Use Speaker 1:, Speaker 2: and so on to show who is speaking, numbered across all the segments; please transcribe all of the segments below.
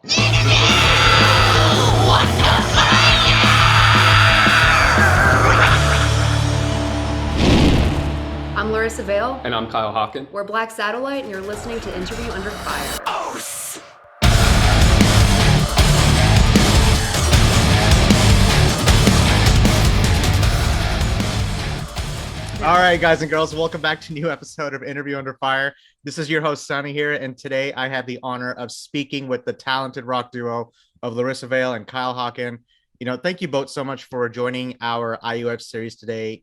Speaker 1: I'm Larissa Vale.
Speaker 2: And I'm Kyle Hawken.
Speaker 1: We're Black Satellite, and you're listening to Interview Under Fire.
Speaker 3: All right, guys and girls, welcome back to a new episode of Interview Under Fire. This is your host, Sonny here, and today I have the honor of speaking with the talented rock duo of Larissa Vale and Kyle Hawken. Thank you both so much for joining our IUF series today.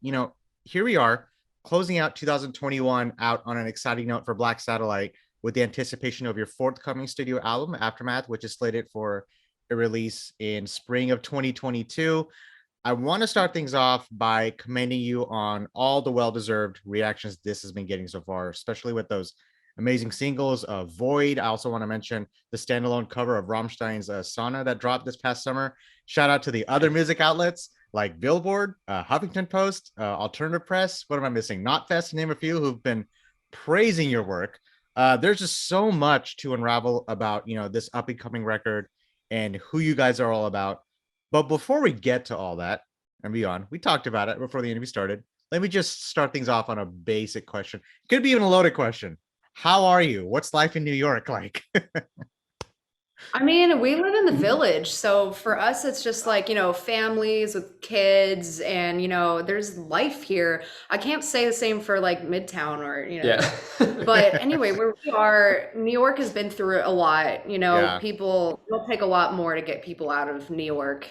Speaker 3: Here we are, closing out 2021 out on an exciting note for Black Satellite with the anticipation of your forthcoming studio album, Aftermath, which is slated for a release in spring of 2022. I want to start things off by commending you on all the well-deserved reactions this has been getting so far, especially with those amazing singles of Void. I also want to mention the standalone cover of Rammstein's Sauna that dropped this past summer. Shout out to the other music outlets like Billboard, Huffington Post, Alternative Press. What am I missing? Knotfest, to name a few, who've been praising your work. There's just so much to unravel about, this up-and-coming record and who you guys are all about. But before we get to all that and beyond, we talked about it before the interview started. Let me just start things off on a basic question. Could be even a loaded question. How are you? What's life in New York like?
Speaker 1: I mean, we live in the village, so for us, it's just like, families with kids, and, there's life here. I can't say the same for like Midtown or,
Speaker 2: Yeah.
Speaker 1: but anyway, where we are, New York has been through a lot,
Speaker 3: Yeah.
Speaker 1: People, it'll take a lot more to get people out of New York,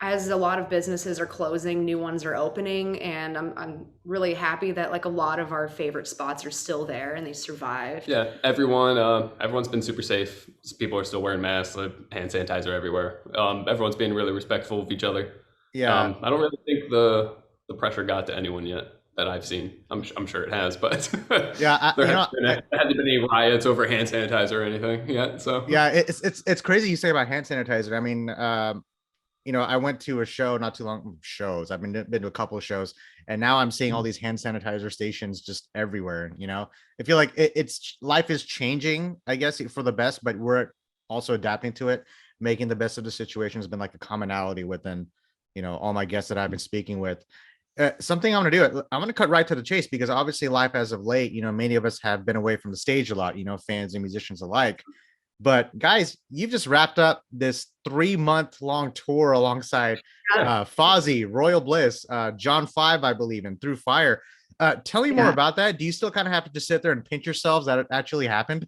Speaker 1: as a lot of businesses are closing, new ones are opening, and I'm really happy that like a lot of our favorite spots are still there and they survived.
Speaker 2: Yeah, everyone's been super safe. People are still wearing masks, hand sanitizer everywhere. Everyone's being really respectful of each other.
Speaker 3: Yeah.
Speaker 2: I don't really think the pressure got to anyone yet that I've seen. I'm sure it has, but
Speaker 3: Yeah,
Speaker 2: there hasn't been any riots over hand sanitizer or anything yet. So
Speaker 3: yeah, it's crazy you say about hand sanitizer. I mean, I went to a show not too long. I've been to a couple of shows, and now I'm seeing all these hand sanitizer stations just everywhere. I feel like it's life is changing, I guess, for the best, but we're also adapting to it. Making the best of the situation has been like a commonality within, all my guests that I've been speaking with. Something I'm going to do, I'm going to cut right to the chase, because obviously life as of late, many of us have been away from the stage a lot, fans and musicians alike. But guys, you've just wrapped up this 3-month-long tour alongside Fozzy, Royal Bliss, John 5, I believe, and Through Fire. Tell me more about that. Do you still kind of have to just sit there and pinch yourselves that it actually happened?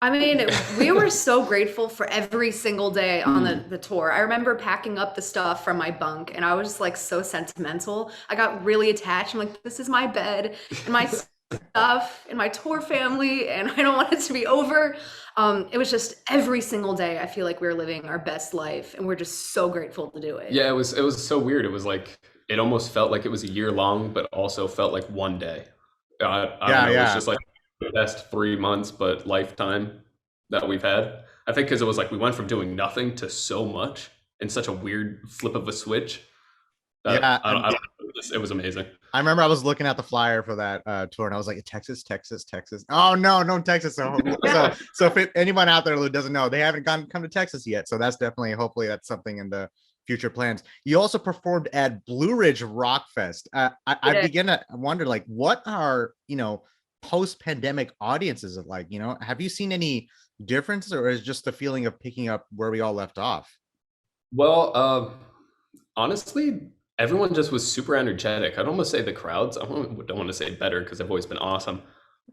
Speaker 1: I mean, we were so grateful for every single day on the tour. I remember packing up the stuff from my bunk, and I was just like so sentimental. I got really attached. I'm like, this is my bed and my stuff and my tour family, and I don't want it to be over. It was just every single day I feel like we were living our best life, and we're just so grateful to do it.
Speaker 2: yeah, it was so weird. It was like it almost felt like it was a year long, but also felt like one day. I don't know. It was just like the best 3 months, but lifetime that we've had. I think because it was like we went from doing nothing to so much in such a weird flip of a switch.
Speaker 3: Yeah,
Speaker 2: I don't, it was amazing.
Speaker 3: I remember I was looking at the flyer for that tour, and I was like, Texas. Oh no, Texas. So if anyone out there who doesn't know, they haven't come to Texas yet. So that's definitely, hopefully that's something in the future plans. You also performed at Blue Ridge Rock Fest. I begin to wonder, like, what are, post-pandemic audiences like? Have you seen any differences, or is just the feeling of picking up where we all left off?
Speaker 2: Well, honestly, everyone just was super energetic. I'd almost say the crowds, I don't want to say better because they've always been awesome,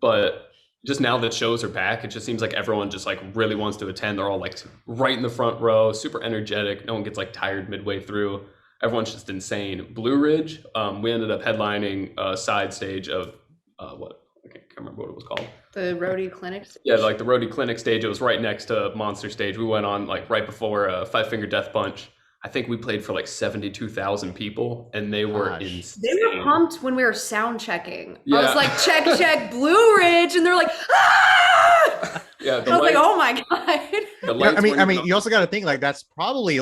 Speaker 2: but just now that shows are back, it just seems like everyone just like really wants to attend. They're all like right in the front row, super energetic. No one gets like tired midway through. Everyone's just insane. Blue Ridge, we ended up headlining a side stage of what? I can't remember what it was called.
Speaker 1: The Roadie Clinic stage?
Speaker 2: Yeah, like the Roadie Clinic stage. It was right next to Monster Stage. We went on like right before Five Finger Death Punch. I think we played for like 72,000 people, and they were insane.
Speaker 1: They were pumped when we were sound checking.
Speaker 2: Yeah.
Speaker 1: I was like, check, Blue Ridge, and they're like, ah!
Speaker 2: Yeah,
Speaker 1: I was like, oh my god.
Speaker 3: I mean, you also got to think like that's probably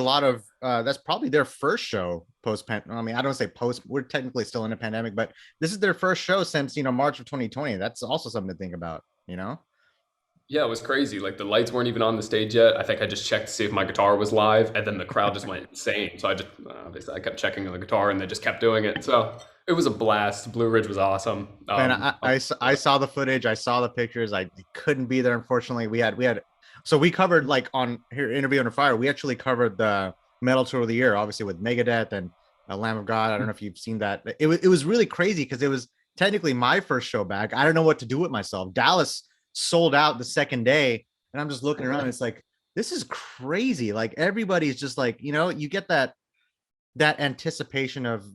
Speaker 3: that's probably their first show I mean, I don't say post. We're technically still in a pandemic, but this is their first show since March of 2020. That's also something to think about.
Speaker 2: Yeah, it was crazy. Like the lights weren't even on the stage yet. I think I just checked to see if my guitar was live, and then the crowd just went insane. So I just obviously I kept checking on the guitar, and they just kept doing it. So it was a blast. Blue Ridge was awesome.
Speaker 3: And I saw the footage, I saw the pictures. I couldn't be there, unfortunately. So we covered, like, on here, Interview Under Fire, we actually covered the metal tour of the year, obviously with Megadeth and Lamb of God. I don't know if you've seen that. It was really crazy because it was technically my first show back. I don't know what to do with myself. Dallas sold out the second day, and I'm just looking around. And it's like, this is crazy. Like, everybody's just like, you get that anticipation of,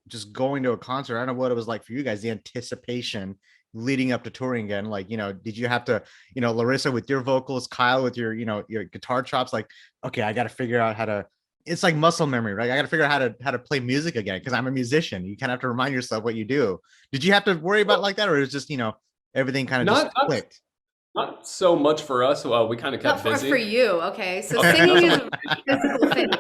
Speaker 3: just going to a concert. I don't know what it was like for you guys, the anticipation leading up to touring again. Like, did you have to, Larissa with your vocals, Kyle with your, your guitar chops, like, okay, I got to figure out how to, it's like muscle memory, right? I got to figure out how to play music again, because I'm a musician. You kind of have to remind yourself what you do. Did you have to worry about like that, or it was just, everything kind of just clicked?
Speaker 2: Not so much for us. Well, we kind of kept busy.
Speaker 1: For you, okay. So singing is a physical thing.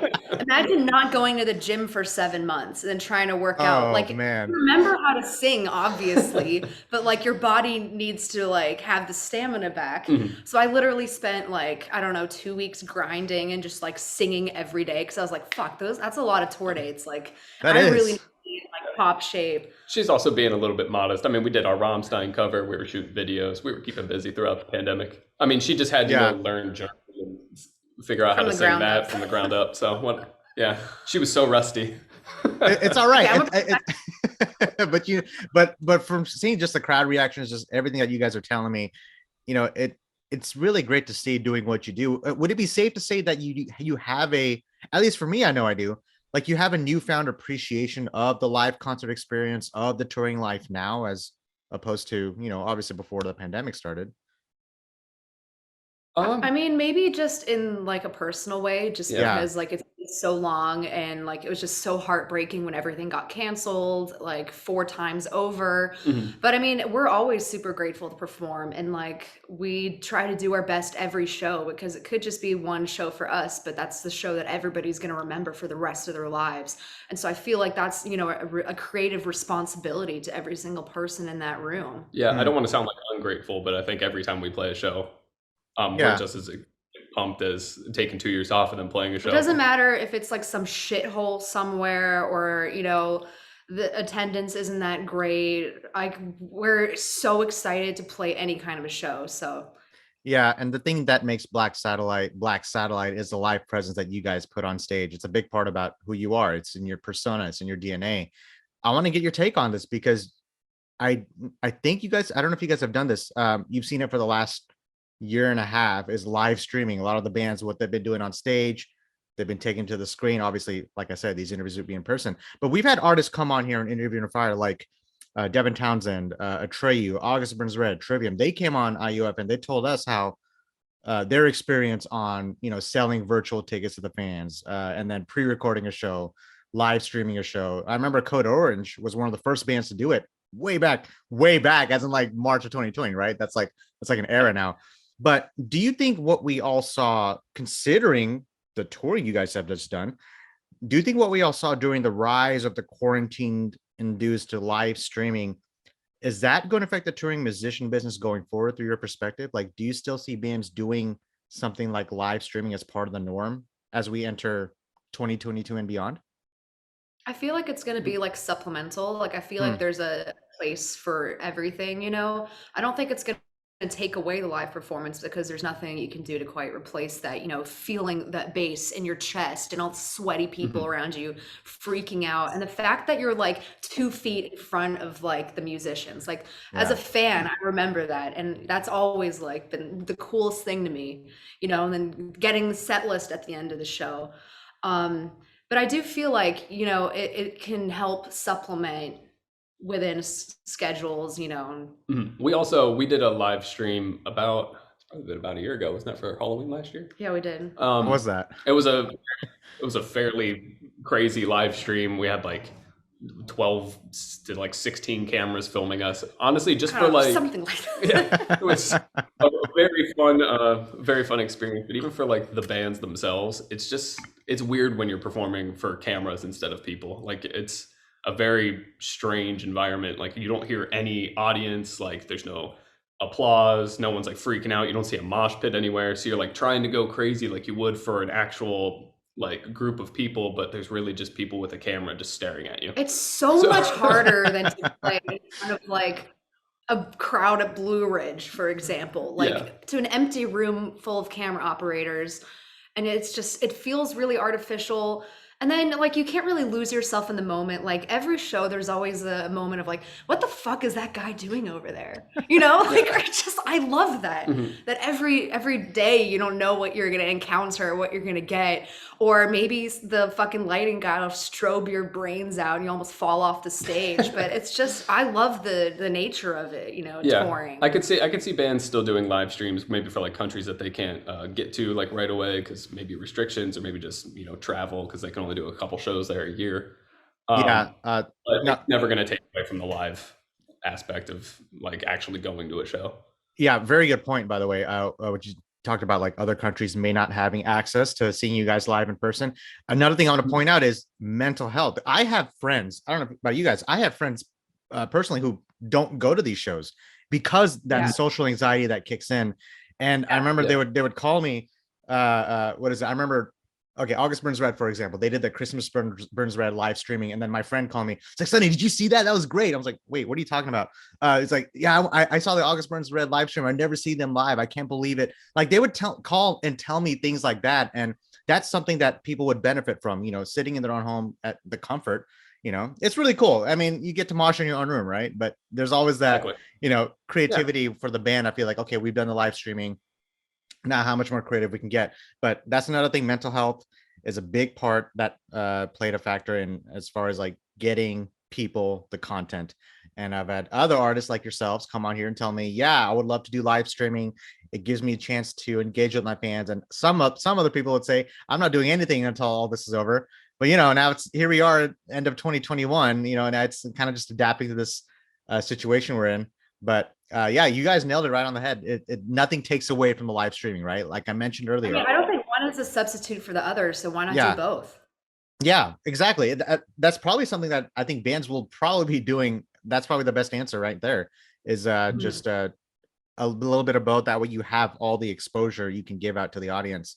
Speaker 1: Imagine not going to the gym for 7 months and then trying to work out. Like,
Speaker 3: man,
Speaker 1: you remember how to sing, obviously, but like your body needs to like have the stamina back. So I literally spent, like, I don't know, 2 weeks grinding and just like singing every day, because I was like, fuck, that's a lot of tour dates. Like, really need to be in like top shape.
Speaker 2: She's also being a little bit modest. I mean, we did our Rammstein cover. We were shooting videos. We were keeping busy throughout the pandemic. I mean, she just had to learn German and figure out how to sing that from the ground up. So, she was so rusty.
Speaker 3: It's all right. But from seeing just the crowd reactions, just everything that you guys are telling me, it's really great to see doing what you do. Would it be safe to say that you have at least for me, I know I do, like, you have a newfound appreciation of the live concert experience, of the touring life now, as opposed to, obviously before the pandemic started?
Speaker 1: I mean, maybe just in like a personal way, just because like it's so long, and like it was just so heartbreaking when everything got canceled like 4 times over. But I mean, we're always super grateful to perform, and like we try to do our best every show, because it could just be one show for us, but that's the show that everybody's going to remember for the rest of their lives. And so I feel like that's, a creative responsibility to every single person in that room.
Speaker 2: Yeah, I don't want to sound like ungrateful, but I think every time we play a show, we're just as pumped as taking 2 years off and then playing a show.
Speaker 1: It doesn't matter if it's like some shithole somewhere, or the attendance isn't that great. Like, we're so excited to play any kind of a show. So
Speaker 3: yeah, and the thing that makes Black Satellite is the live presence that you guys put on stage. It's a big part about who you are. It's in your persona, it's in your DNA. I want to get your take on this, because I think you guys, I don't know if you guys have done this. You've seen it for the last year and a half, is live streaming. A lot of the bands, what they've been doing on stage, they've been taken to the screen. Obviously, like I said, these interviews would be in person, but we've had artists come on here and Interview Under Fire, like Devin Townsend, Atreyu, August Burns Red, Trivium. They came on IUF and they told us how their experience on, selling virtual tickets to the fans, and then pre-recording a show, live streaming a show. I remember Code Orange was one of the first bands to do it way back, as in like March of 2020, right? That's like an era now. But do you think what we all saw, considering the touring you guys have just done, do you think what we all saw during the rise of the quarantine-induced live streaming, is that going to affect the touring musician business going forward through your perspective? Like, do you still see bands doing something like live streaming as part of the norm as we enter 2022 and beyond?
Speaker 1: I feel like it's going to be like supplemental. Like, I feel like there's a place for everything, I don't think it's going to take away the live performance, because there's nothing you can do to quite replace that, feeling that bass in your chest and all the sweaty people around you freaking out. And the fact that you're like 2 feet in front of like the musicians, like as a fan, I remember that. And that's always like been the coolest thing to me, and then getting the set list at the end of the show. But I do feel like, it can help supplement within schedules,
Speaker 2: We did a live stream about a year ago. Wasn't that for Halloween last year?
Speaker 1: Yeah, we did.
Speaker 3: What was that?
Speaker 2: It was a fairly crazy live stream. We had like 12 to like 16 cameras filming us. Honestly, just for like
Speaker 1: something like that.
Speaker 2: Yeah, it was a very fun experience. But even for like the bands themselves, it's weird when you're performing for cameras instead of people. Like, it's a very strange environment. Like, you don't hear any audience. Like, there's no applause. No one's like freaking out. You don't see a mosh pit anywhere. So you're like trying to go crazy like you would for an actual like group of people, but there's really just people with a camera just staring at you.
Speaker 1: It's so much harder than to play in front of like a crowd at Blue Ridge, for example, like to an empty room full of camera operators. And it's just, it feels really artificial. And then like you can't really lose yourself in the moment. Like every show, there's always a moment of like, what the fuck is that guy doing over there? You know, like I love that. That every day you don't know what you're gonna encounter, what you're gonna get, or maybe the fucking lighting guy will strobe your brains out and you almost fall off the stage. But it's just, I love the nature of it, you know, touring.
Speaker 2: I could see bands still doing live streams, maybe for like countries that they can't get to like right away because maybe restrictions or maybe just travel because they can only do a couple shows there a year. But it's never going to take away from the live aspect of like actually going to a show.
Speaker 3: Yeah, very good point, by the way. What you talked about, like other countries may not having access to seeing you guys live in person. Another thing I want to point out is mental health. I have friends, I don't know about you guys, I have friends personally who don't go to these shows because that social anxiety that kicks in. And I remember they would call me, what is it? I remember, okay, August Burns Red, for example, they did the Christmas Burns Red live streaming. And then my friend called me. It's like, Sonny, did you see that? That was great. I was like, wait, what are you talking about? It's like, yeah, I saw the August Burns Red live stream. I never see them live. I can't believe it. Like they would call and tell me things like that. And that's something that people would benefit from, sitting in their own home at the comfort. It's really cool. I mean, you get to mosh in your own room, right? But there's always that, creativity for the band. I feel like, okay, we've done the live streaming. Now how much more creative we can get. But that's another thing. Mental health is a big part that played a factor in as far as like getting people the content. And I've had other artists like yourselves come on here and tell me, yeah, I would love to do live streaming. It gives me a chance to engage with my fans. And some other people would say, I'm not doing anything until all this is over. But now here we are end of 2021, and it's kind of just adapting to this situation we're in. But you guys nailed it right on the head. Nothing takes away from the live streaming, right? Like I mentioned earlier.
Speaker 1: I don't think one is a substitute for the other. So why not do both?
Speaker 3: Yeah, exactly. That's probably something that I think bands will probably be doing. That's probably the best answer right there is just a little bit of both. That way you have all the exposure you can give out to the audience,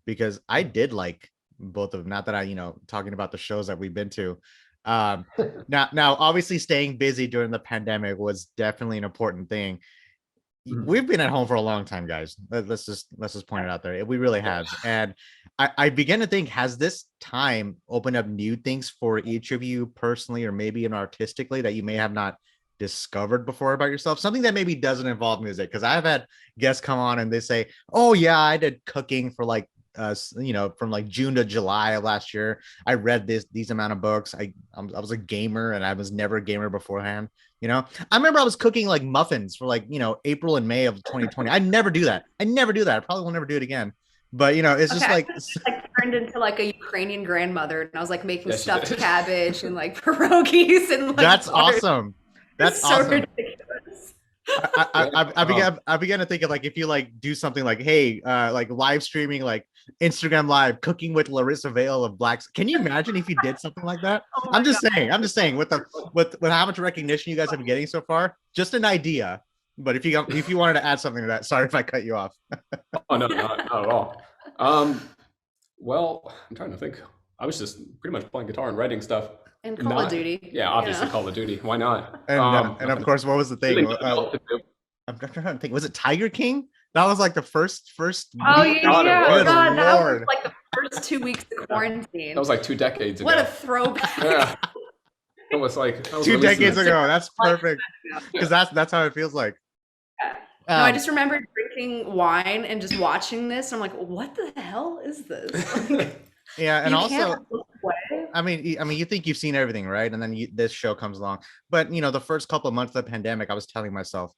Speaker 3: because I did like both of them. Not that I, talking about the shows that we've been to. Now obviously staying busy during the pandemic was definitely an important thing. We've been at home for a long time, guys. Let's just point it out there. We really have. And I begin to think, has this time opened up new things for each of you personally, or maybe artistically, that you may have not discovered before about yourself? Something that maybe doesn't involve music. Because I've had guests come on and they say, oh yeah, I did cooking for like from like June to July of last year. I read these amount of books. I was a gamer and I was never a gamer beforehand. I remember I was cooking like muffins for like, April and May of 2020. I never do that. I probably will never do it again. But it's just like
Speaker 1: turned into like a Ukrainian grandmother, and I was like making stuffed cabbage and like pierogies and like
Speaker 3: that's awesome. That's
Speaker 1: so
Speaker 3: awesome.
Speaker 1: Ridiculous.
Speaker 3: I began to think of like, if you like do something like, hey, like live streaming, like Instagram live cooking with Larissa Vale of Blacks. Can you imagine if you did something like that? I'm just saying with how much recognition you guys have been getting so far, just an idea. But if you wanted to add something to that, sorry if I cut you off.
Speaker 2: Oh no, not at all. Well, I'm trying to think. I was just pretty much playing guitar and writing stuff.
Speaker 1: And Call of Duty.
Speaker 2: Yeah, obviously Call of Duty. Why not?
Speaker 3: And of course, what was the thing? I'm trying to think. Was it Tiger King? That was like the first.
Speaker 1: Oh yeah, God, that was like the first 2 weeks of quarantine.
Speaker 2: That was like 2 decades ago.
Speaker 1: What a throwback!
Speaker 2: Yeah. It was like
Speaker 3: 2 decades ago. That's perfect, because that's how it feels like.
Speaker 1: Yeah. No, I just remember drinking wine and just watching this. And I'm like, what the hell is this?
Speaker 3: Yeah, and also, I mean, you think you've seen everything, right? And then this show comes along. But the first couple of months of the pandemic, I was telling myself,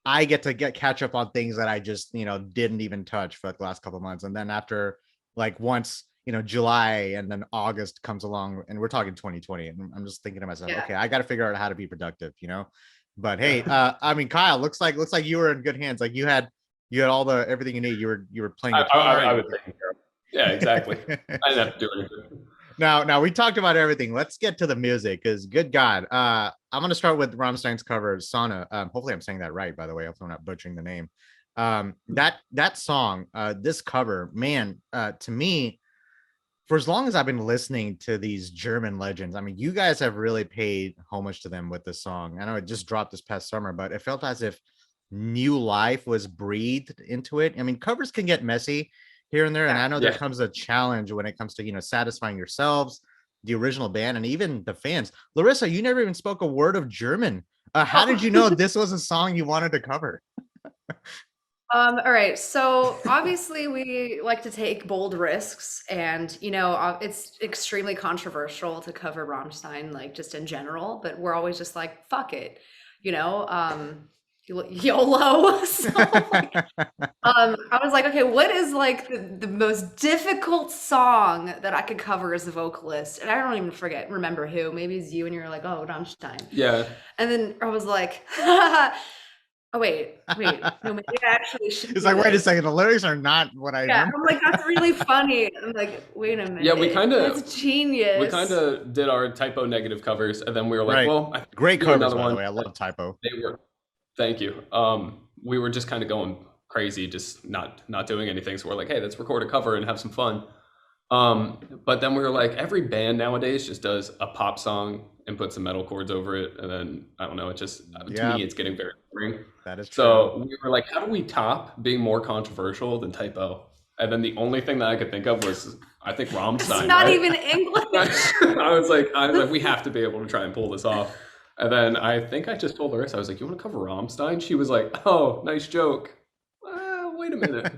Speaker 3: I get to catch up on things that I just didn't even touch for the last couple of months. And then after like once July and then August comes along, and we're talking 2020, and I'm just thinking to myself, okay, I got to figure out how to be productive, But hey, I mean, Kyle, looks like you were in good hands. Like you had all everything you need. You were playing guitar.
Speaker 2: I was taking care of. Yeah, exactly. I didn't have to do anything.
Speaker 3: Now we talked about everything. Let's get to the music, because good God, I'm gonna start with Rammstein's cover, Sauna. Hopefully I'm saying that right, by the way. Hopefully I'm not butchering the name. That song, this cover, man, to me, for as long as I've been listening to these German legends, I mean, you guys have really paid homage to them with this song. I know it just dropped this past summer, but it felt as if new life was breathed into it. I mean, covers can get messy here and there, and I know there comes a challenge when it comes to, you know, satisfying yourselves, the original band, and even the fans. Larissa, you never even spoke a word of German. How did you know this was a song you wanted to cover?
Speaker 1: All right, so obviously we like to take bold risks, and you know, it's extremely controversial to cover Rammstein, like just in general, but we're always just like, fuck it, you know, YOLO. So like, I was like, okay, what is like the most difficult song that I could cover as a vocalist? And I don't even remember who. Maybe it's you, and you're like, oh, Rammstein.
Speaker 2: Yeah.
Speaker 1: And then I was like, oh wait, no, maybe I actually should.
Speaker 3: It's like, wait a second, the lyrics are not what I remember.
Speaker 1: I'm like, that's really funny. I'm like, wait a minute.
Speaker 2: Yeah,
Speaker 1: it's genius.
Speaker 2: We kind of did our Type-O Negative covers, and then we were like, well,
Speaker 3: great covers, by the way. I love Type-O.
Speaker 2: They were. Thank you. We were just kind of going crazy, just not doing anything. So we're like, hey, let's record a cover and have some fun. But then we were like, every band nowadays just does a pop song and puts some metal chords over it, and then I don't know, it just to me it's getting very boring.
Speaker 3: That is true.
Speaker 2: So we were like, how do we top being more controversial than Type-O? And then the only thing that I could think of was, I think, Rammstein.
Speaker 1: It's not even English.
Speaker 2: I was like, we have to be able to try and pull this off. And then I think I just told Larissa, I was like, you want to cover Rammstein? She was like, oh, nice joke. Wait a minute.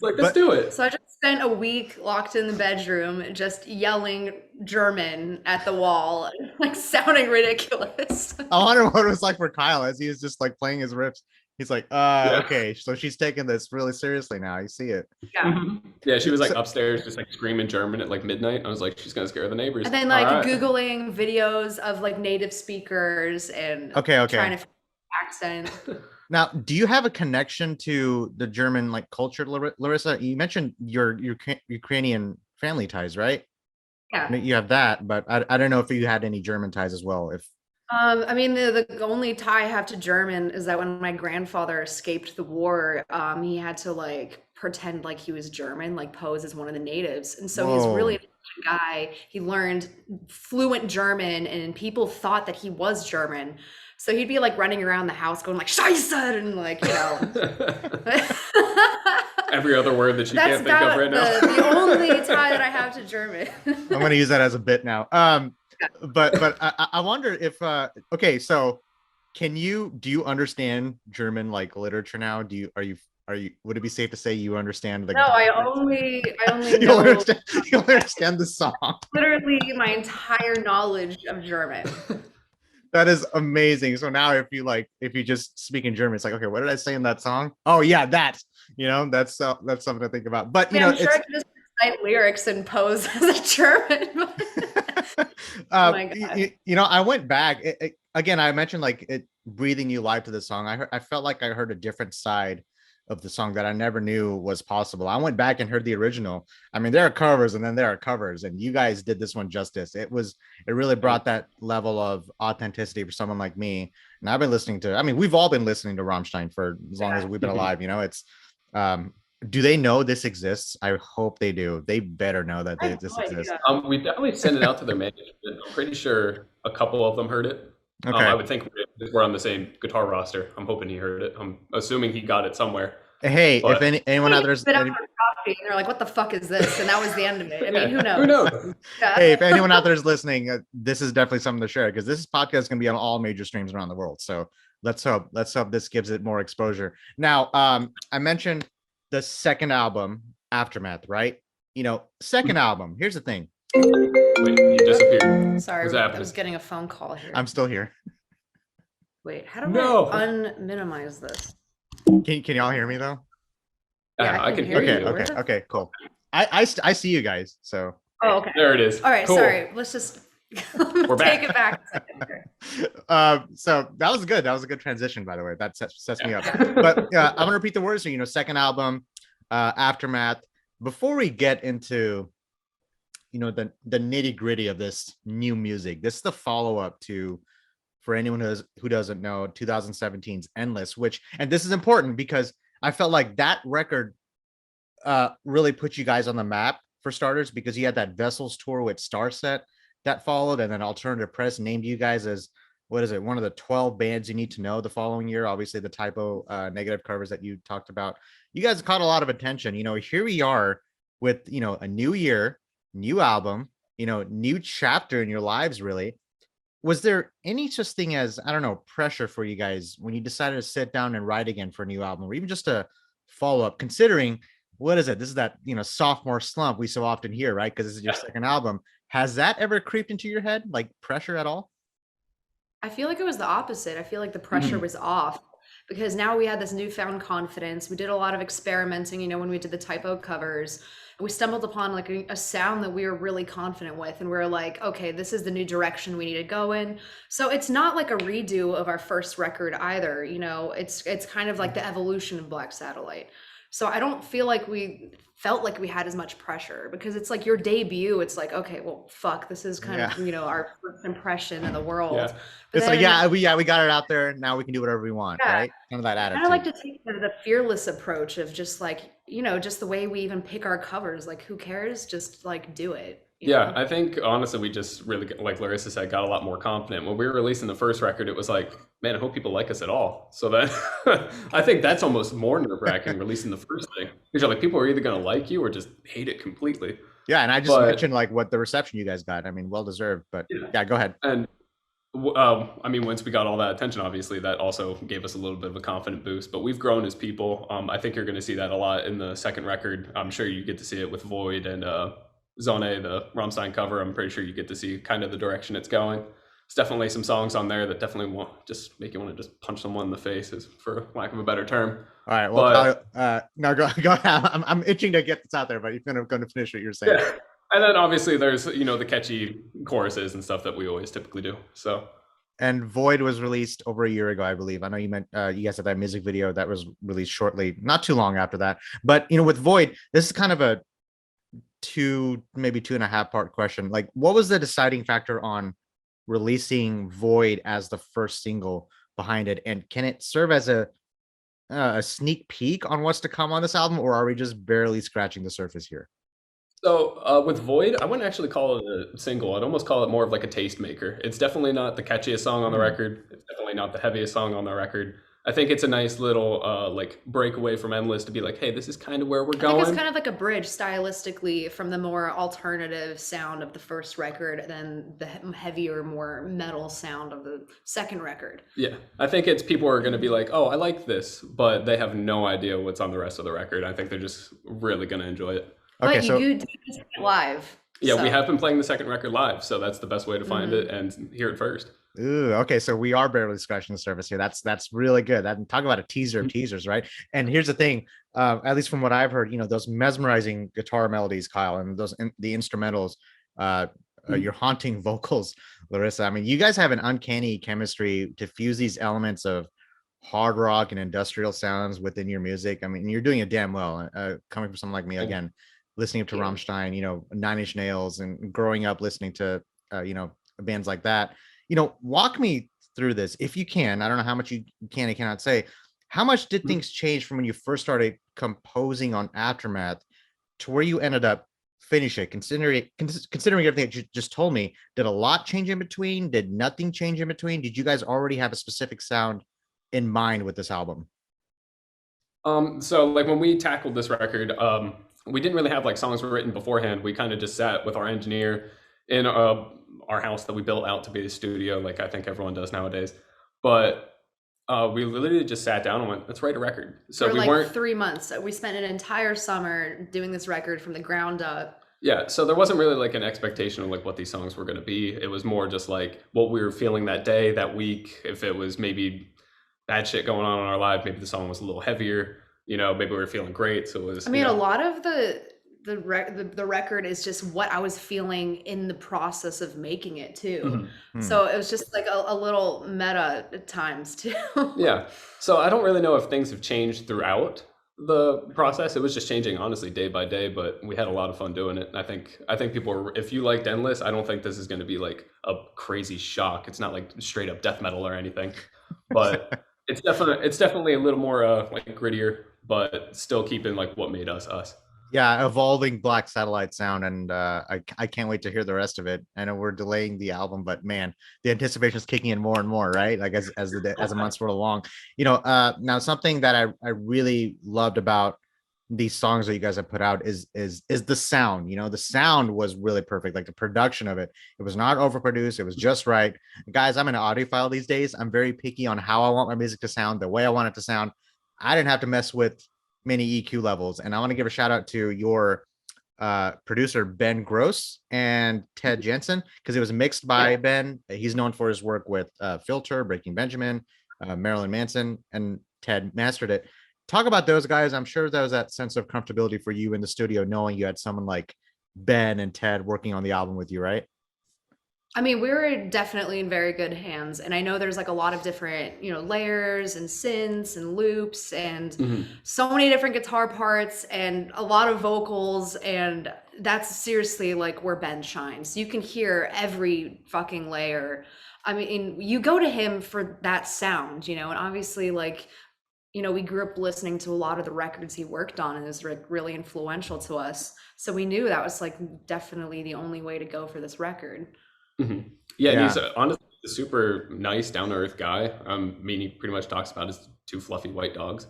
Speaker 2: Like, let's do it.
Speaker 1: So I just spent a week locked in the bedroom, just yelling German at the wall, like sounding ridiculous.
Speaker 3: I wonder what it was like for Kyle as he was just like playing his riffs. He's like, okay, so she's taking this really seriously now. You see it.
Speaker 1: Yeah.
Speaker 2: Yeah, she was like upstairs just like screaming German at like midnight. I was like, she's gonna scare the neighbors.
Speaker 1: And then like Googling videos of like native speakers and trying to find accent.
Speaker 3: Now, do you have a connection to the German like culture, Larissa? You mentioned your Ukrainian family ties, right?
Speaker 1: Yeah.
Speaker 3: You have that, but I don't know if you had any German ties as well.
Speaker 1: I mean, the only tie I have to German is that when my grandfather escaped the war, he had to like pretend like he was German, like pose as one of the natives. And so he's really a guy. He learned fluent German, and people thought that he was German. So he'd be like running around the house going like Scheiße, and like, you know.
Speaker 2: Every other word that you can't think of right now.
Speaker 1: The only tie that I have to German.
Speaker 3: I'm going to use that as a bit now. But I wonder if so do you understand German like literature now? Would it be safe to say you understand the
Speaker 1: I only
Speaker 3: you
Speaker 1: know
Speaker 3: understand the song.
Speaker 1: Literally my entire knowledge of German.
Speaker 3: That is amazing. So now if you just speak in German, it's like, okay, what did I say in that song? Oh yeah, that, you know, that's something to think about. But you know,
Speaker 1: I'm sure I could just recite lyrics and pose as a German. Oh my God.
Speaker 3: You know, I went back again. I mentioned like it breathing new life to the song. I felt like I heard a different side of the song that I never knew was possible. I went back and heard the original. I mean, there are covers and then there are covers, and you guys did this one justice. It really brought that level of authenticity for someone like me. And I've been we've all been listening to Rammstein for as long as we've been alive. You know, it's do they know this exists? I hope they do. They better know that this exists.
Speaker 2: We definitely sent it out to their management. I'm pretty sure a couple of them heard it.
Speaker 3: Okay.
Speaker 2: I would think we're on the same guitar roster. I'm hoping he heard it. I'm assuming he got it somewhere.
Speaker 3: Hey, if anyone out there's
Speaker 1: and they're like, what the fuck is this? And that was the end of it. I mean, who knows?
Speaker 2: Who knows?
Speaker 3: Yeah. Hey, if anyone out there is listening, this is definitely something to share, because this podcast is going to be on all major streams around the world. So let's hope this gives it more exposure. Now, I mentioned the second album, Aftermath, right? You know, second album. Here's the thing.
Speaker 2: Wait, you disappeared.
Speaker 1: Sorry, I was getting a phone call here.
Speaker 3: I'm still here.
Speaker 1: Wait, how do I unminimize this?
Speaker 3: Can y'all hear me though?
Speaker 2: Yeah, I can hear you.
Speaker 3: Okay, cool. I see you guys. So.
Speaker 1: Oh, okay.
Speaker 2: There it is.
Speaker 1: All right,
Speaker 2: cool.
Speaker 1: Sorry. Let's just
Speaker 2: We're
Speaker 1: take it back.
Speaker 3: So that was good. That was a good transition, by the way. That sets me up. But I'm gonna repeat the words. So, you know, second album, Aftermath. Before we get into the nitty-gritty of this new music. This is the follow-up to, for anyone who doesn't know, 2017's Endless, and this is important because I felt like that record really put you guys on the map for starters, because you had that Vessels tour with Starset that followed, and then Alternative Press named you guys as, what is it, one of the 12 bands you need to know the following year. Obviously the Type-O Negative covers that you talked about, you guys caught a lot of attention. Here we are with a new year, new album, new chapter in your lives, really. Was there any such thing as, I don't know, pressure for you guys when you decided to sit down and write again for a new album, or even just a follow-up, considering, what is it, this is that sophomore slump we so often hear, right? Because this is your second album. Has that ever creeped into your head, like pressure at all?
Speaker 1: I feel like it was the opposite. I feel like the pressure was off because now we had this newfound confidence. We did a lot of experimenting, when we did the Type-O covers. We stumbled upon like a sound that we were really confident with, and we are like, okay, this is the new direction we need to go in. So it's not like a redo of our first record either. It's kind of like the evolution of Black Satellite. So I don't feel like we felt like we had as much pressure, because it's like your debut. It's like, okay, well, fuck, this is kind of, our first impression in the world.
Speaker 3: Yeah. It's like, we got it out there. Now we can do whatever we want, right? Kind of that attitude.
Speaker 1: I like to take the fearless approach of just like, just the way we even pick our covers. Like, who cares? Just like do it.
Speaker 2: Yeah, I think honestly, we just really, like Larissa said, got a lot more confident. When we were releasing the first record, it was like, man, I hope people like us at all. So that I think that's almost more nerve-wracking, releasing the first thing. Because you're like, people are either going to like you or just hate it completely.
Speaker 3: Yeah, and I just mentioned like what the reception you guys got. I mean, well-deserved, but yeah, go ahead.
Speaker 2: And once we got all that attention, obviously, that also gave us a little bit of a confident boost. But we've grown as people. I think you're going to see that a lot in the second record. I'm sure you get to see it with Void and Zone, the Rammstein cover. I'm pretty sure you get to see kind of the direction it's going. There's definitely some songs on there that definitely just make you want to just punch someone in the face, for lack of a better term.
Speaker 3: All right, well, now go ahead. I'm itching to get this out there, but you're going to finish what you're saying.
Speaker 2: Yeah. And then obviously there's the catchy choruses and stuff that we always typically do. So.
Speaker 3: And Void was released over a year ago, I believe. I know you meant you guys had that music video that was released shortly, not too long after that. But with Void, this is kind of a maybe 2.5 part question. Like, what was the deciding factor on releasing Void as the first single behind it, and can it serve as a sneak peek on what's to come on this album, or are we just barely scratching the surface here?
Speaker 2: So with Void, I wouldn't actually call it a single. I'd almost call it more of like a tastemaker. It's definitely not the catchiest song on the record. It's definitely not the heaviest song on the record. I think it's a nice little like breakaway from Endless to be like, hey, this is kind of where we're going.
Speaker 1: I think it's kind of like a bridge stylistically from the more alternative sound of the first record than the heavier, more metal sound of the second record.
Speaker 2: Yeah, I think it's people are going to be like, oh, I like this, but they have no idea what's on the rest of the record. I think they're just really going to enjoy it.
Speaker 1: Okay, but you do this live.
Speaker 2: Yeah, so. We have been playing the second record live, so that's the best way to find it and hear it first.
Speaker 3: Ooh, okay, so we are barely scratching the surface here. That's really good. Talk about a teaser of teasers, right? And here's the thing, at least from what I've heard, those mesmerizing guitar melodies, Kyle, and the instrumentals, your haunting vocals, Larissa. I mean, you guys have an uncanny chemistry to fuse these elements of hard rock and industrial sounds within your music. I mean, you're doing it damn well. Coming from someone like me, again, listening to Rammstein, Nine Inch Nails, and growing up listening to bands like that. Walk me through this if you can. I don't know how much you can and cannot say. How much did things change from when you first started composing on Aftermath to where you ended up finishing it? Considering everything that you just told me, did a lot change in between? Did nothing change in between? Did you guys already have a specific sound in mind with this album?
Speaker 2: So like when we tackled this record, we didn't really have like songs written beforehand. We kind of just sat with our engineer in our house that we built out to be the studio, like I think everyone does nowadays. But we literally just sat down and went, let's write a record. So
Speaker 1: we weren't 3 months. We spent an entire summer doing this record from the ground up.
Speaker 2: Yeah, so there wasn't really like an expectation of like what these songs were going to be. It was more just like what we were feeling that day, that week. If it was maybe bad shit going on in our life, maybe the song was a little heavier. Maybe we were feeling great. So it was.
Speaker 1: I mean, a lot of the record is just what I was feeling in the process of making it too. Mm-hmm. So it was just like a little meta at times too.
Speaker 2: Yeah. So I don't really know if things have changed throughout the process. It was just changing honestly day by day, but we had a lot of fun doing it. And I think people are, if you liked Endless, I don't think this is going to be like a crazy shock. It's not like straight up death metal or anything, but it's definitely a little more like grittier, but still keeping like what made us us.
Speaker 3: Yeah, evolving Black Satellite sound, and I can't wait to hear the rest of it. I know we're delaying the album, but man, the anticipation is kicking in more and more, right? Like as the months roll along. Now something that I really loved about these songs that you guys have put out is the sound. The sound was really perfect. Like the production of it, it was not overproduced. It was just right. Guys, I'm an audiophile these days. I'm very picky on how I want my music to sound, the way I want it to sound. I didn't have to mess with many EQ levels. And I want to give a shout out to your producer, Ben Gross and Ted Jensen, because it was mixed by Ben. He's known for his work with Filter, Breaking Benjamin, Marilyn Manson, and Ted mastered it. Talk about those guys. I'm sure there was that sense of comfortability for you in the studio, knowing you had someone like Ben and Ted working on the album with you, right?
Speaker 1: I mean, we were definitely in very good hands. And I know there's like a lot of different, layers and synths and loops and
Speaker 2: Mhm.
Speaker 1: so many different guitar parts and a lot of vocals. And that's seriously like where Ben shines. You can hear every fucking layer. I mean, you go to him for that sound, and obviously, like, we grew up listening to a lot of the records he worked on and it was like really influential to us. So we knew that was like definitely the only way to go for this record.
Speaker 2: Mhm. Yeah, and
Speaker 3: Yeah.
Speaker 2: he's honestly a super nice, down to earth guy. I mean, he pretty much talks about his two fluffy white dogs,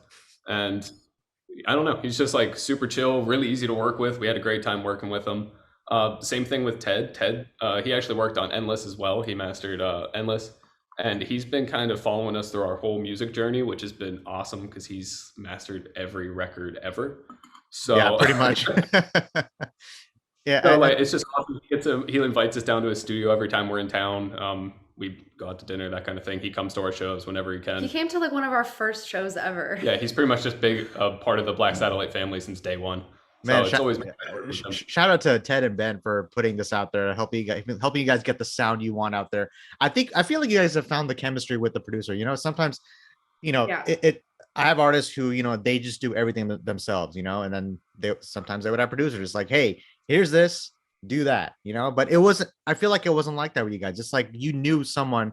Speaker 2: and I don't know, he's just like super chill, really easy to work with. We had a great time working with him. Same thing with Ted. Ted, he actually worked on Endless as well. He mastered Endless, and he's been kind of following us through our whole music journey, which has been awesome because he's mastered every record ever.
Speaker 3: Yeah,
Speaker 2: So
Speaker 3: pretty much. Yeah,
Speaker 2: So like it's just awesome. He invites us down to his studio every time we're in town. We go out to dinner, that kind of thing. He comes to our shows whenever he
Speaker 1: He
Speaker 2: can.
Speaker 1: came to like one of our first shows ever.
Speaker 2: Yeah, he's pretty much just big part of the Black Satellite family since day one. So
Speaker 3: man,
Speaker 2: it's always been fun working with him.
Speaker 3: shout out to Ted and Ben for putting this out there, helping you guys get the sound you want out there. I feel like you guys have found the chemistry with the producer. Sometimes,
Speaker 1: Yeah.
Speaker 3: I have artists who, they just do everything themselves, and then sometimes they would have producers like, hey, here's this, do that, but it wasn't, I feel like it wasn't like that with you guys. Just like you knew someone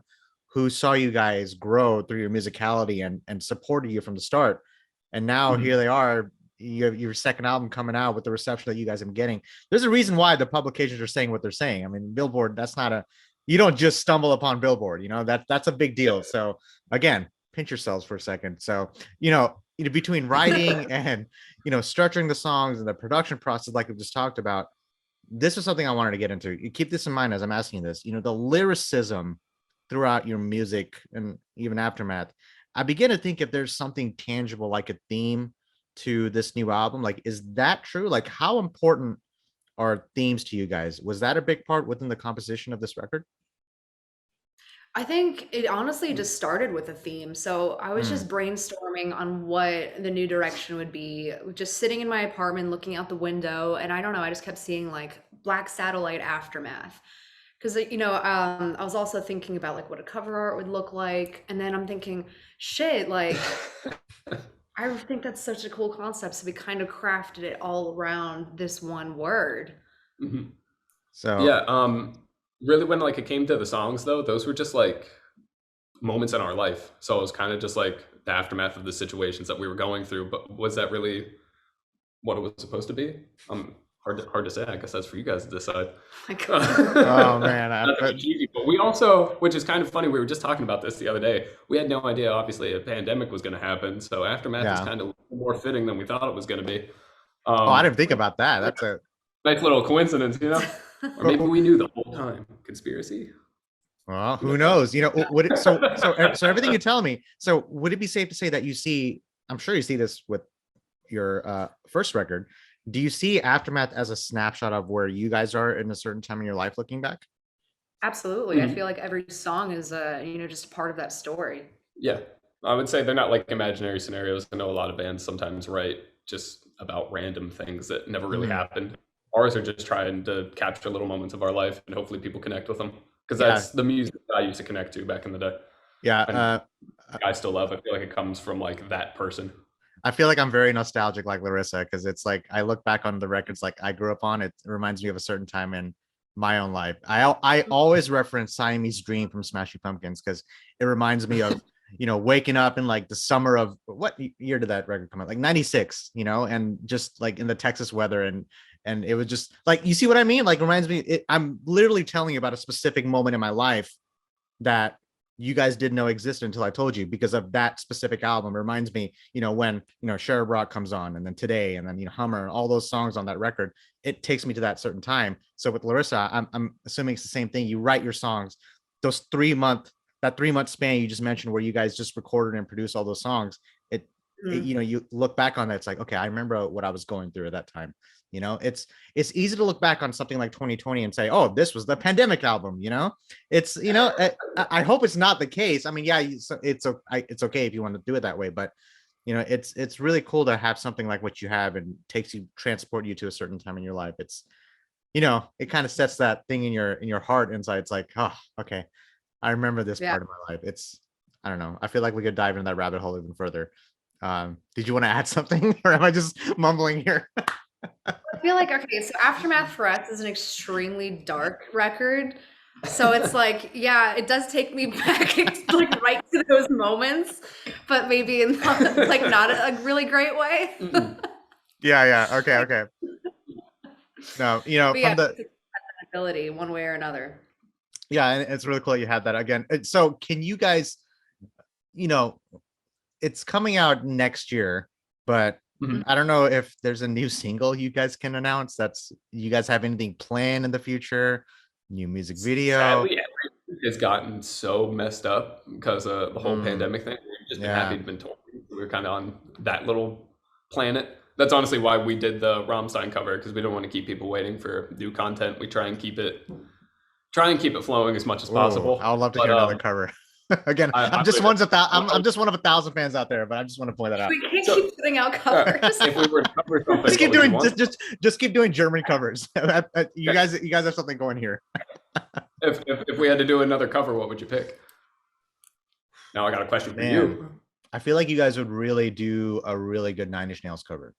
Speaker 3: who saw you guys grow through your musicality and supported you from the start. And now
Speaker 2: Mhm.
Speaker 3: here they are. You have your second album coming out with the reception that you guys have been getting. There's a reason why the publications are saying what they're saying. I mean, Billboard, you don't just stumble upon Billboard, that's a big deal. So again, pinch yourselves for a second. So, between writing and, structuring the songs and the production process, like we just talked about, this is something I wanted to get into. You keep this in mind as I'm asking this, the lyricism throughout your music and even Aftermath. I begin to think if there's something tangible like a theme to this new album. Like, is that true? Like, how important are themes to you guys? Was that a big part within the composition of this record?
Speaker 1: I think it honestly just started with a theme. So I was
Speaker 3: Mm,
Speaker 1: just brainstorming on what the new direction would be, just sitting in my apartment looking out the window. And I don't know, I just kept seeing like Black Satellite Aftermath. Because, I was also thinking about like what a cover art would look like. And then I'm thinking, shit, like, I think that's such a cool concept. So we kind of crafted it all around this one word.
Speaker 2: Mhm.
Speaker 3: so
Speaker 2: Yeah. Really, when like it came to the songs though, those were just like moments in our life. So it was kind of just like the aftermath of the situations that we were going through. But was that really what it was supposed to be? Hard to say. I guess that's for you guys to decide.
Speaker 1: My God.
Speaker 3: oh man,
Speaker 2: Not to be cheesy, but we also, which is kind of funny, we were just talking about this the other day. We had no idea, obviously, a pandemic was going to happen. So Aftermath is
Speaker 3: yeah.
Speaker 2: kind of more fitting than we thought it was going to be.
Speaker 3: Oh, I
Speaker 2: Um,
Speaker 3: didn't think about that. That's a
Speaker 2: Nice little coincidence, Or maybe we knew the whole time. Conspiracy?
Speaker 3: well,
Speaker 2: Who
Speaker 3: who
Speaker 2: knows?
Speaker 3: knows? Would it so everything you tell me, so would it be safe to say that you see, I'm sure you see this with your first record. Do you see Aftermath as a snapshot of where you guys are in a certain time in your life looking back?
Speaker 1: Absolutely. I
Speaker 2: Mhm.
Speaker 1: feel like every song is, just a part of that story.
Speaker 2: Yeah. I would say they're not like imaginary scenarios. I know a lot of bands sometimes write just about random things that never really
Speaker 3: Mhm.
Speaker 2: happened. Ours are just trying to capture little moments of our life and hopefully people connect with them. Because
Speaker 3: Yeah,
Speaker 2: that's the music that I used to connect to back in the day.
Speaker 3: yeah.
Speaker 2: And I still love. I feel like it comes from like that person.
Speaker 3: I feel like I'm very nostalgic like Larissa because it's like I look back on the records like I grew up on. It reminds me of a certain time in my own life. I always reference Siamese Dream from Smashing Pumpkins because it reminds me of waking up in like the summer of what year did that record come out? Like 96, and just like in the Texas weather and it was just like you see what I mean? Like reminds me, I'm literally telling you about a specific moment in my life that you guys didn't know existed until I told you because of that specific album. It reminds me, when Cherub Rock comes on and then Today and then Hummer, all those songs on that record, it takes me to that certain time. So with Larissa, I'm assuming it's the same thing. You write your songs, those 3 month span you just mentioned where you guys just recorded and produced all those songs. You look back on that, it's like, okay, I remember what I was going through at that time. It's easy to look back on something like 2020 and say, oh, this was the pandemic album. It's I hope it's not the case. I mean, yeah, it's okay if you want to do it that way, but it's really cool to have something like what you have and transport you to a certain time in your life. It's it kind of sets that thing in your heart inside. It's like, oh, okay, I remember this part of my life. I don't know, I feel like we could dive into that rabbit hole even further. Did you want to add something or am I just mumbling here?
Speaker 1: I feel like, okay, so Aftermath for us is an extremely dark record. So it's like, yeah, it does take me back like right to those moments, but maybe in not a really great way.
Speaker 3: Yeah. Okay. No,
Speaker 1: But yeah,
Speaker 3: from the
Speaker 1: ability one way or another.
Speaker 3: Yeah, and it's really cool you had that again. So can you guys, it's coming out next year, but I don't know if there's a new single you guys can announce. You guys have anything planned in the future? New music video?
Speaker 2: Sadly, everything has gotten so messed up because of the whole pandemic thing. We've just been happy to been told we're kind of on that little planet. That's honestly why we did the Rammstein cover, because we don't want to keep people waiting for new content. We try and keep it flowing as much as possible.
Speaker 3: I would love to hear another cover. Again, I'm just one of 1,000 fans out there, but I just want to point that out.
Speaker 1: We can't keep putting out covers.
Speaker 2: If we were to cover something,
Speaker 3: just keep doing German covers. You guys have something going here.
Speaker 2: If we had to do another cover, what would you pick? Now I got a question for you.
Speaker 3: I feel like you guys would really do a really good Nine Inch Nails cover.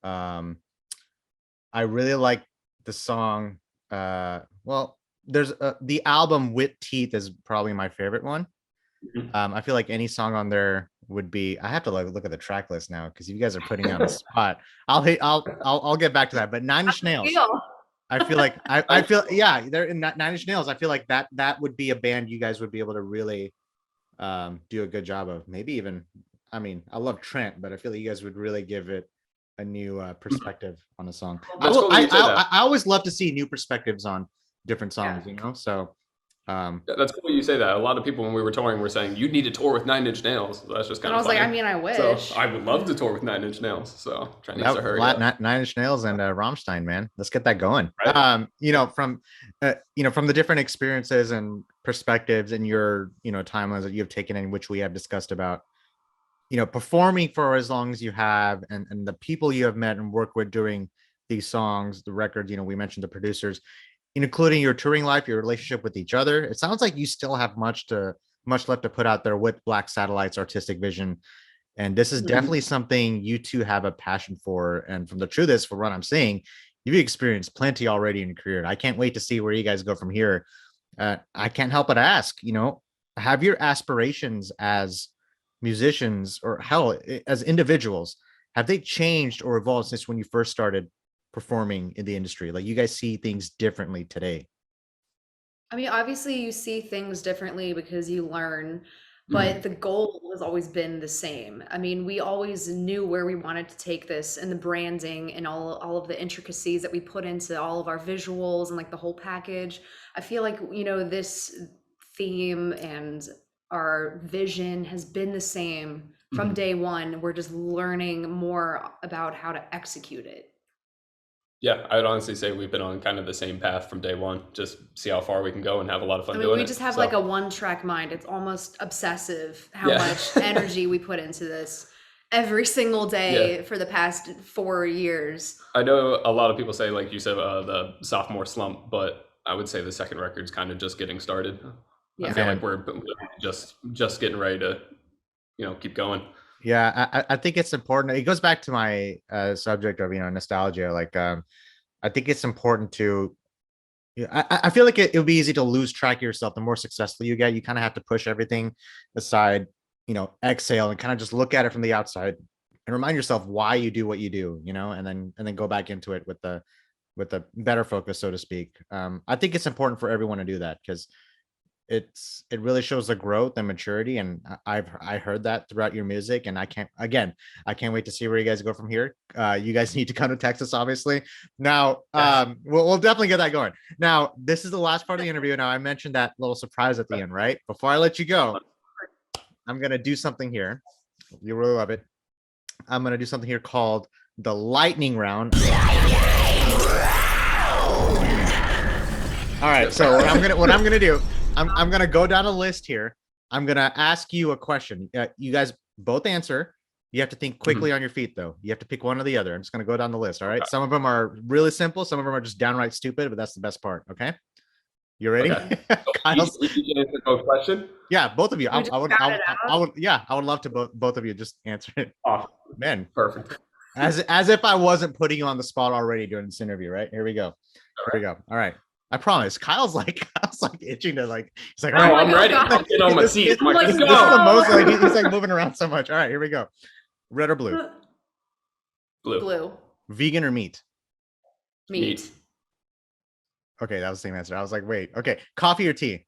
Speaker 3: I really like the song. There's the album With Teeth is probably my favorite one. I feel like any song on there would be. I have to look at the track list now because you guys are putting me on the spot. I'll get back to that. But Nine Inch Nails, I feel like I feel they're in Nine Inch Nails. I feel like that would be a band you guys would be able to really do a good job of. Maybe even, I mean, I love Trent, but I feel like you guys would really give it a new perspective on a song. I always love to see new perspectives on different songs, so
Speaker 2: that's cool you say that. A lot of people when we were touring were saying you need to tour with Nine Inch Nails. So that's just kind of funny.
Speaker 1: Like, I mean, I wish.
Speaker 2: So I would love to tour with Nine Inch Nails. So trying to hurry up.
Speaker 3: Nine Inch Nails and Rammstein, man, let's get that going. Right. From the different experiences and perspectives and your timelines that you have taken in, which we have discussed about, performing for as long as you have, and the people you have met and worked with during these songs, the records. We mentioned the producers, including your touring life, your relationship with each other. It sounds like you still have much left to put out there with Black Satellite's artistic vision. And this is definitely something you two have a passion for. And from the truth is, for what I'm saying, you've experienced plenty already in your career. I can't wait to see where you guys go from here. I can't help but ask, have your aspirations as musicians or hell, as individuals, have they changed or evolved since when you first started performing in the industry? Like, you guys see things differently today?
Speaker 1: I mean, obviously you see things differently because you learn, but the goal has always been the same. I mean, we always knew where we wanted to take this, and the branding and all of the intricacies that we put into all of our visuals and like the whole package. I feel like, this theme and our vision has been the same from day one. We're just learning more about how to execute it.
Speaker 2: Yeah, I'd honestly say we've been on kind of the same path from day one. Just see how far we can go and have a lot of fun doing it.
Speaker 1: We just have like a one-track mind. It's almost obsessive how much energy we put into this every single day for the past 4 years.
Speaker 2: I know a lot of people say, like you said, the sophomore slump, but I would say the second record's kind of just getting started. I feel like we're just getting ready to, keep going.
Speaker 3: I think it's important. It goes back to my subject of nostalgia. Like I think it's important to. I feel like it would be easy to lose track of yourself. The more successful you get, you kind of have to push everything aside. Exhale and kind of just look at it from the outside and remind yourself why you do what you do. And then go back into it with the better focus, so to speak. I think it's important for everyone to do that because it really shows the growth and maturity, and I heard that throughout your music, and I can't wait to see where you guys go from here. You guys need to come to Texas, obviously. Now we'll definitely get that going. Now this is the last part of the interview. Now I mentioned that little surprise at the end, right? Before I let you go, I'm gonna do something here. You really love it. I'm gonna do something here called the lightning round. All right, so what I'm gonna do, I'm gonna go down a list here. I'm gonna ask you a question. You guys both answer. You have to think quickly on your feet, though. You have to pick one or the other. I'm just gonna go down the list. All right. Some of them are really simple. Some of them are just downright stupid, but that's the best part. Okay. You ready?
Speaker 2: Okay. You answer both question.
Speaker 3: Yeah, both of you. I would love to both of you just answer it.
Speaker 2: Awesome.
Speaker 3: Man,
Speaker 2: Perfect.
Speaker 3: As if I wasn't putting you on the spot already during this interview, right? Here we go. Here we go. All right. I promise. Kyle's like itching to he's like,
Speaker 2: all right, I'm ready. I'm getting on my seat.
Speaker 3: This is the most he's like moving around so much. All right, here we go. Red or blue?
Speaker 1: Blue.
Speaker 3: Vegan or meat?
Speaker 1: Meat.
Speaker 3: Okay, that was the same answer. I was like, wait. Okay, coffee or tea?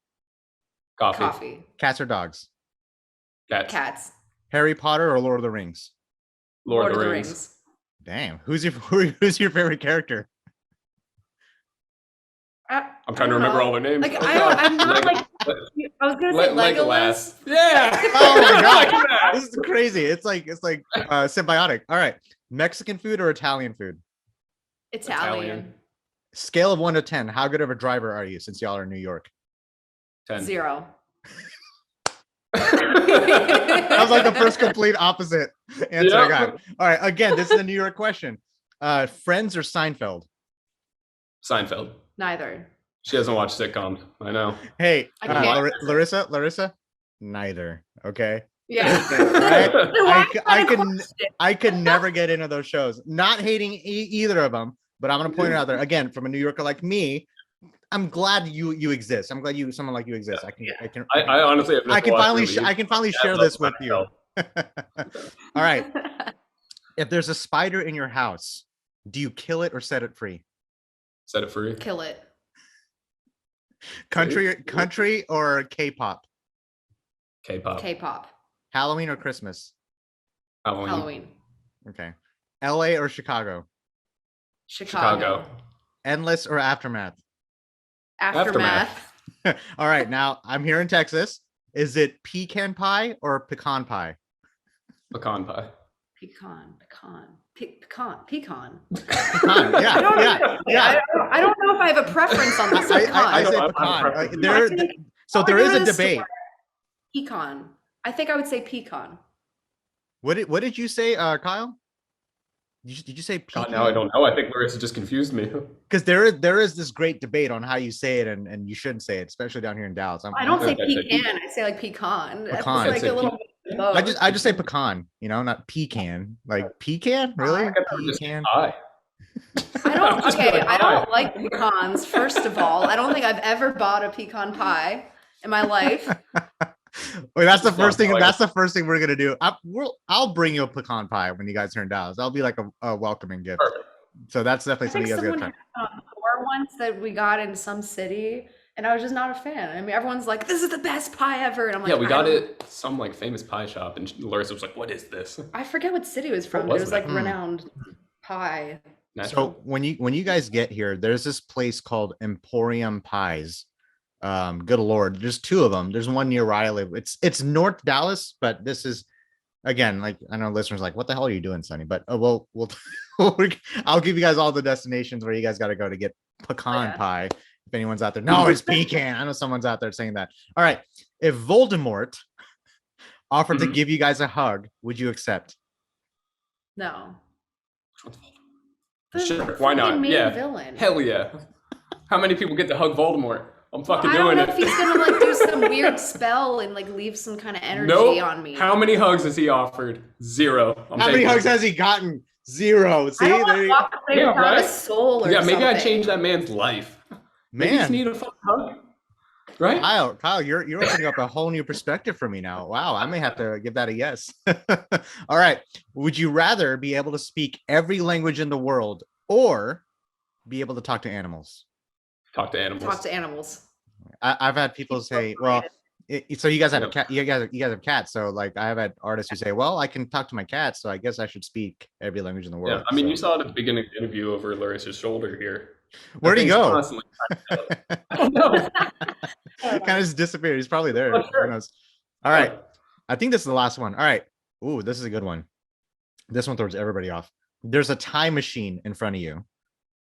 Speaker 1: Coffee.
Speaker 3: Cats or dogs?
Speaker 1: Cats.
Speaker 3: Harry Potter or Lord of the Rings?
Speaker 1: Lord of the Rings.
Speaker 3: Damn, who's your favorite character?
Speaker 2: I'm trying to remember all their names.
Speaker 1: I'm not I was gonna say Legolas.
Speaker 2: Yeah.
Speaker 3: Oh my god, this is crazy. It's like symbiotic. All right, Mexican food or Italian food?
Speaker 1: Italian.
Speaker 3: Scale of 1 to 10. How good of a driver are you? Since y'all are in New York.
Speaker 2: 10.
Speaker 1: 0.
Speaker 3: That was like the first complete opposite answer I got. All right, again, this is a New York question. Friends or Seinfeld?
Speaker 2: Seinfeld.
Speaker 1: Neither.
Speaker 2: She doesn't watch sitcoms. I know.
Speaker 3: Hey, Larissa, neither. Okay.
Speaker 1: Yeah.
Speaker 3: I could never get into those shows. Not hating either of them, but I'm gonna point it out there again from a New Yorker like me. I'm glad you exist. I'm glad someone like you exists.
Speaker 2: I honestly have
Speaker 3: I can finally share this with you. All right. If there's a spider in your house, do you kill it or set it free?
Speaker 2: Set it free.
Speaker 1: Kill it.
Speaker 3: Country or K-pop?
Speaker 2: K-pop.
Speaker 3: Halloween or Christmas?
Speaker 2: Halloween.
Speaker 3: Okay. LA or Chicago?
Speaker 2: Chicago.
Speaker 3: Endless or Aftermath?
Speaker 1: Aftermath.
Speaker 3: All right. Now I'm here in Texas. Is it pecan pie or pecan pie?
Speaker 2: Pecan pie.
Speaker 1: Pecan.
Speaker 3: Yeah.
Speaker 1: I don't know if I have a preference on this.
Speaker 3: I say pecan. There is a debate.
Speaker 1: Pecan. I think I would say pecan.
Speaker 3: What did you say, Kyle? Did you say pecan?
Speaker 2: Now I don't know. I think Larissa just confused me.
Speaker 3: Because there is this great debate on how you say it and you shouldn't say it, especially down here in Dallas.
Speaker 1: I don't say pecan. I say like pecan.
Speaker 3: Pecan.
Speaker 1: It's like a little.
Speaker 3: I just say pecan. Not pecan. Like pecan, really? Pecan.
Speaker 2: I
Speaker 1: don't like pecans. First of all, I don't think I've ever bought a pecan pie in my life.
Speaker 3: Wait, that's the first thing. That's the first thing we're gonna do. I'll bring you a pecan pie when you guys are in Dallas. That'll be like a welcoming gift.
Speaker 2: Perfect.
Speaker 3: So that's definitely something you guys gotta try.
Speaker 1: Or once that we got in some city, and I was just not a fan. I mean, everyone's like, "This is the best pie ever," and I'm like,
Speaker 2: "Yeah, we got it some like famous pie shop," and Larissa was like, "What is this?"
Speaker 1: I forget what city it was from. It was like renowned pie.
Speaker 3: So when you guys get here, there's this place called Emporium Pies. Good Lord, there's 2 of them. There's one near where I live. It's North Dallas, but this is again, like I know listeners are like, what the hell are you doing, Sonny? But we'll I'll give you guys all the destinations where you guys got to go to get pecan pie. If anyone's out there, no, it's pecan. I know someone's out there saying that. All right, if Voldemort offered to give you guys a hug, would you accept?
Speaker 1: No.
Speaker 2: Sure, why not? Yeah,
Speaker 1: villain.
Speaker 2: Hell yeah. How many people get to hug Voldemort? I'm fucking
Speaker 1: I don't
Speaker 2: doing
Speaker 1: know
Speaker 2: it.
Speaker 1: if he's gonna like do some weird spell and like leave some kind of energy
Speaker 2: Nope.
Speaker 1: on me.
Speaker 2: How many hugs has he offered? 0.
Speaker 3: How many hugs has he gotten? 0. See,
Speaker 1: I don't want
Speaker 3: there
Speaker 1: to
Speaker 3: you
Speaker 1: walk away without
Speaker 2: right?
Speaker 1: a soul or
Speaker 2: Yeah, maybe I
Speaker 1: something.
Speaker 2: changed that man's life. Maybe he just
Speaker 3: man.
Speaker 2: need a fucking hug. Right?
Speaker 3: Kyle, you're opening up a whole new perspective for me now. Wow, I may have to give that a yes. All right. Would you rather be able to speak every language in the world or be able to talk to animals?
Speaker 2: Talk to animals.
Speaker 1: Talk to animals.
Speaker 3: I've had people say, well, so you guys have a
Speaker 2: Yep.
Speaker 3: cat, you guys have cats. So like I've had artists who say, well, I can talk to my cats, so I guess I should speak every language in the world.
Speaker 2: Yeah, I mean,
Speaker 3: So-
Speaker 2: you saw it at the beginning of the interview over Larissa's shoulder here.
Speaker 3: Where'd he go?
Speaker 2: Constantly I don't know.
Speaker 3: Kind of just disappeared. He's probably there.
Speaker 2: Oh, sure.
Speaker 3: Who knows? All right. I think this is the last one. All right. Ooh, this is a good one. This one throws everybody off. There's a time machine in front of you.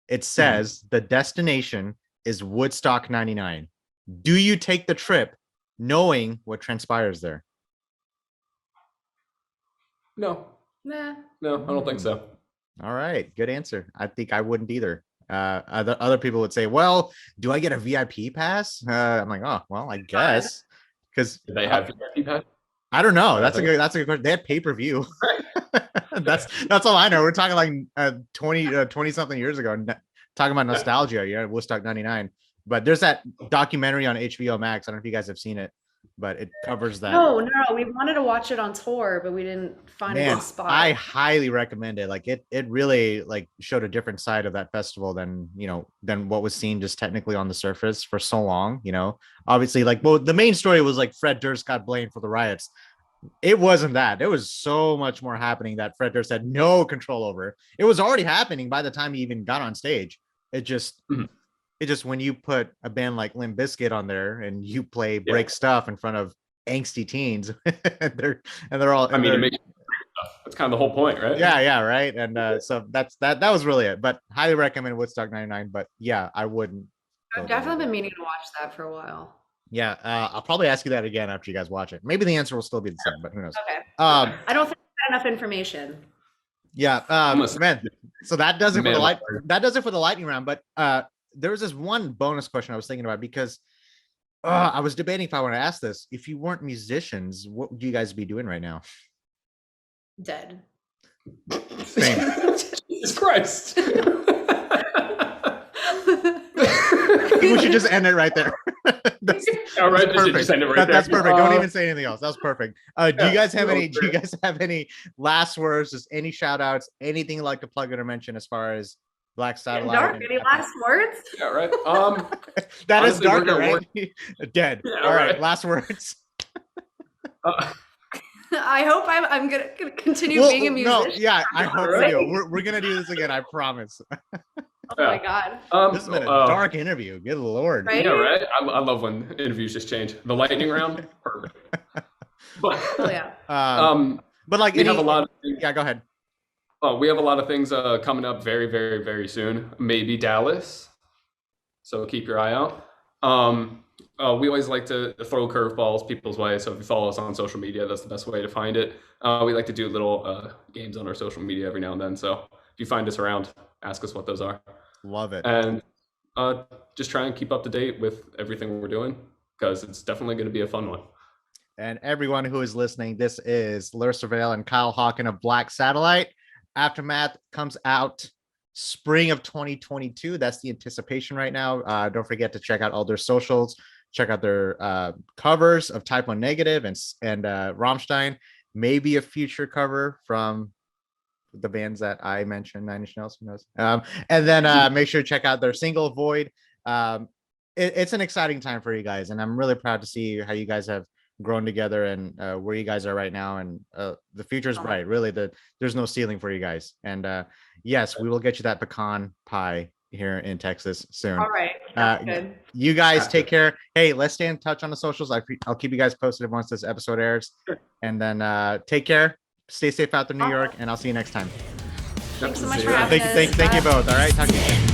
Speaker 3: It says the destination is Woodstock 99. Do you take the trip knowing what transpires there?
Speaker 2: No,
Speaker 1: Nah.
Speaker 2: no, I don't think so.
Speaker 3: All right. Good answer. I think I wouldn't either. Other people would say, well, do I get a VIP pass? I'm like, oh, well, I guess. Because
Speaker 2: Do they have VIP pass?
Speaker 3: I don't know. That's a good question. They had pay-per-view. That's all I know. We're talking like 20 something years ago, talking about nostalgia. Yeah, Woodstock 99. But there's that documentary on HBO Max. I don't know if you guys have seen it, but it covers that.
Speaker 1: No, we wanted to watch it on tour, but we didn't find a
Speaker 3: Man,
Speaker 1: good spot.
Speaker 3: I highly recommend it. Like it really like showed a different side of that festival than what was seen just technically on the surface for so long. Obviously, like, well, the main story was like Fred Durst got blamed for the riots. It wasn't that. There was so much more happening that Fred Durst had no control over. It was already happening by the time he even got on stage. It just when you put a band like Limp Bizkit on there and you play break stuff in front of angsty teens, and they're all.
Speaker 2: I mean, that's kind of the whole point, right?
Speaker 3: Yeah, right. And so that was really it. But highly recommend Woodstock 99. But yeah, I wouldn't.
Speaker 1: I've definitely been meaning to watch that for a while.
Speaker 3: Yeah, I'll probably ask you that again after you guys watch it. Maybe the answer will still be the same, but who knows?
Speaker 1: Okay.
Speaker 3: I
Speaker 1: don't think I got enough information.
Speaker 3: Yeah, man. So that does it for the lightning round. But there was this one bonus question I was thinking about because I was debating if I want to ask this. If you weren't musicians, what would you guys be doing right now?
Speaker 1: Dead.
Speaker 3: Same.
Speaker 2: Jesus Christ.
Speaker 3: We should just end it right there.
Speaker 2: All right,
Speaker 3: perfect.
Speaker 2: just end it right there.
Speaker 3: That's perfect. Don't even say anything else. That's perfect. Do you guys have any? Do you guys have any last words? Just any shout outs? Anything you'd like to plug in or mention as far as Black Satellite?
Speaker 1: Dark. Any last words?
Speaker 2: Yeah, right.
Speaker 3: That
Speaker 2: honestly,
Speaker 3: is dark, right? Dead.
Speaker 2: Yeah,
Speaker 3: all right.
Speaker 2: right.
Speaker 3: Last words.
Speaker 1: I hope I'm gonna continue being a musician.
Speaker 3: No, yeah, I hope we do. We're gonna do this again. I promise.
Speaker 1: Oh my god.
Speaker 3: This has been a dark interview. Good lord.
Speaker 1: Right?
Speaker 2: Yeah, right. I love when interviews just change. The lightning round, perfect. But
Speaker 1: yeah.
Speaker 3: But like
Speaker 2: we have a lot of things,
Speaker 3: yeah, go ahead.
Speaker 2: we have a lot of things coming up very, very, very soon. Maybe Dallas. So keep your eye out. We always like to throw curveballs people's way. So if you follow us on social media, that's the best way to find it. We like to do little games on our social media every now and then. So if you find us around, ask us what those are.
Speaker 3: Love it.
Speaker 2: And just try and keep up to date with everything we're doing because it's definitely going to be a fun one.
Speaker 3: And everyone who is listening, this is Larissa Vale and Kyle Hawken of Black Satellite. Aftermath comes out spring of 2022. That's the anticipation right now. Don't forget to check out all their socials. Check out their covers of Type-O Negative and Rammstein. Maybe a future cover from the bands that I mentioned, Nine Inch Nails, who knows? And then make sure to check out their single Void. It's an exciting time for you guys, and I'm really proud to see how you guys have grown together and where you guys are right now. And the future is bright. Really, there's no ceiling for you guys. And yes, we will get you that pecan pie here in Texas soon.
Speaker 1: All right. Good.
Speaker 3: You guys take care. Hey, let's stay in touch on the socials. I'll keep you guys posted once this episode airs. And then take care. Stay safe out there, New York, and I'll see you next time.
Speaker 1: Thanks so much for having us.
Speaker 3: Thank you both. All right, talk to you soon.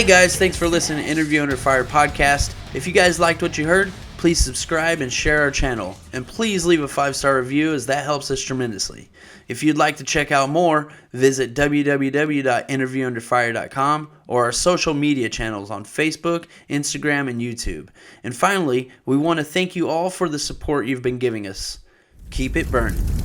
Speaker 4: Hey guys, thanks for listening to Interview Under Fire podcast. If you guys liked what you heard, please subscribe and share our channel. And please leave a 5-star review, as that helps us tremendously. If you'd like to check out more, visit www.interviewunderfire.com or our social media channels on Facebook, Instagram, and YouTube. And finally, we want to thank you all for the support you've been giving us. Keep it burning.